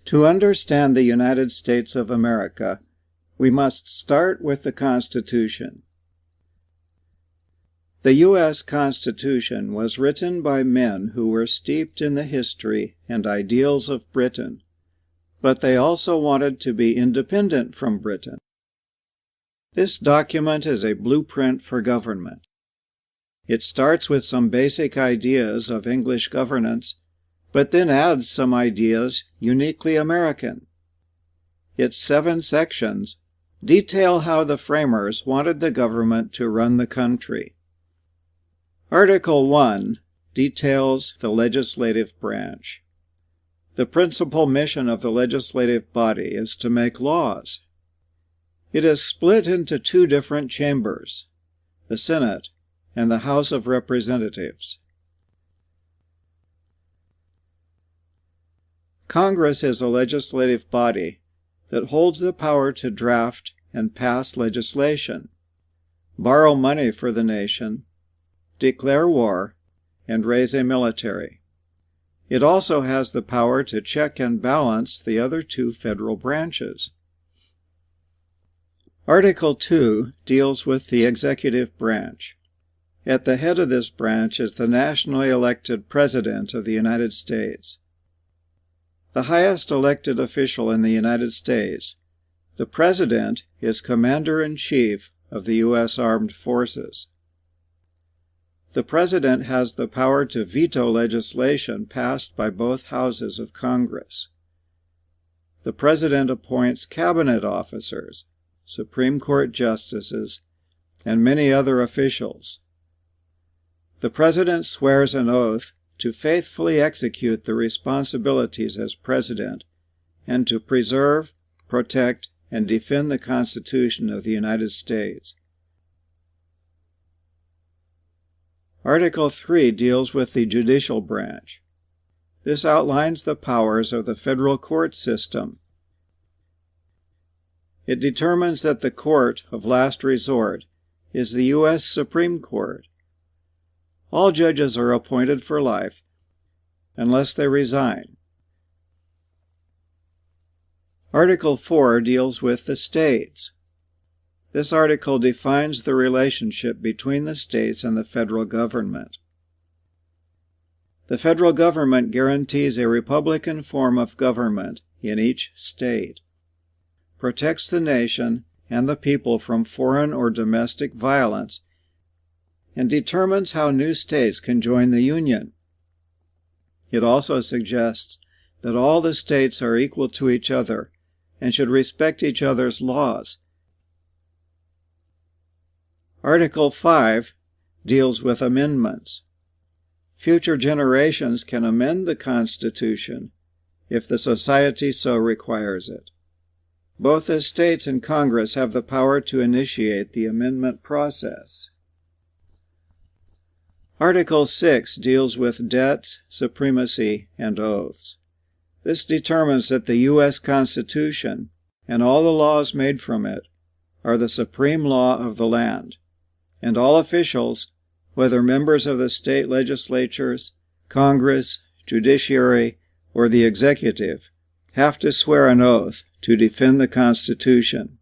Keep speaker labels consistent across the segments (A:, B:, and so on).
A: To understand the United States of America, we must start with the Constitution. The U.S. Constitution was written by men who were steeped in the history and ideals of Britain, but they also wanted to be independent from Britain. This document is a blueprint for government. It starts with some basic ideas of English governance, but then adds some ideas uniquely American. Its 7 sections detail how the framers wanted the government to run the country. Article 1 details the legislative branch. The principal mission of the legislative body is to make laws. It is split into 2 different chambers, the Senate and the House of Representatives. Congress is a legislative body that holds the power to draft and pass legislation, borrow money for the nation, declare war, and raise a military. It also has the power to check and balance the other 2 federal branches. Article 2 deals with the executive branch. At the head of this branch is the nationally elected President of the United States. The highest elected official in the United States, the President is Commander-in-Chief of the U.S. Armed Forces. The President has the power to veto legislation passed by both houses of Congress. The President appoints cabinet officers, Supreme Court justices, and many other officials. The President swears an oath to faithfully execute the responsibilities as President and to preserve, protect, and defend the Constitution of the United States. Article 3 deals with the judicial branch. This outlines the powers of the federal court system. It determines that the court of last resort is the U.S. Supreme Court. All judges are appointed for life, unless they resign. Article 4 deals with the states. This article defines the relationship between the states and the federal government. The federal government guarantees a republican form of government in each state, protects the nation and the people from foreign or domestic violence, and determines how new states can join the Union. It also suggests that all the states are equal to each other and should respect each other's laws. Article 5 deals with amendments. Future generations can amend the Constitution if the society so requires it. Both the states and Congress have the power to initiate the amendment process. Article 6 deals with debts, supremacy, and oaths. This determines that the U.S. Constitution and all the laws made from it are the supreme law of the land, and all officials, whether members of the state legislatures, Congress, judiciary, or the executive, have to swear an oath to defend the Constitution.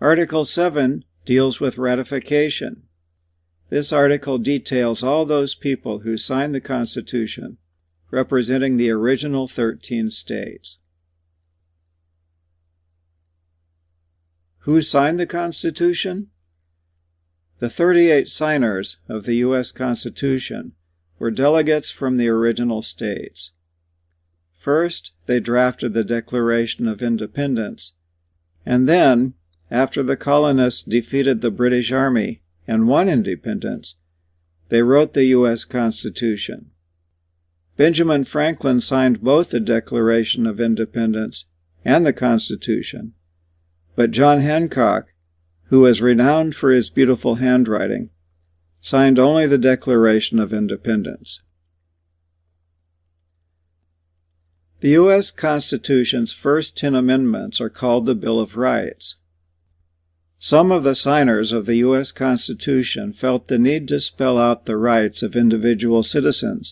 A: Article 7 deals with ratification. This article details all those people who signed the Constitution, representing the original 13 states. Who signed the Constitution? The 38 signers of the U.S. Constitution were delegates from the original states. First, they drafted the Declaration of Independence, and then, after the colonists defeated the British Army and won independence, they wrote the U.S. Constitution. Benjamin Franklin signed both the Declaration of Independence and the Constitution, but John Hancock, who was renowned for his beautiful handwriting, signed only the Declaration of Independence. The U.S. Constitution's first 10 amendments are called the Bill of Rights. Some of the signers of the U.S. Constitution felt the need to spell out the rights of individual citizens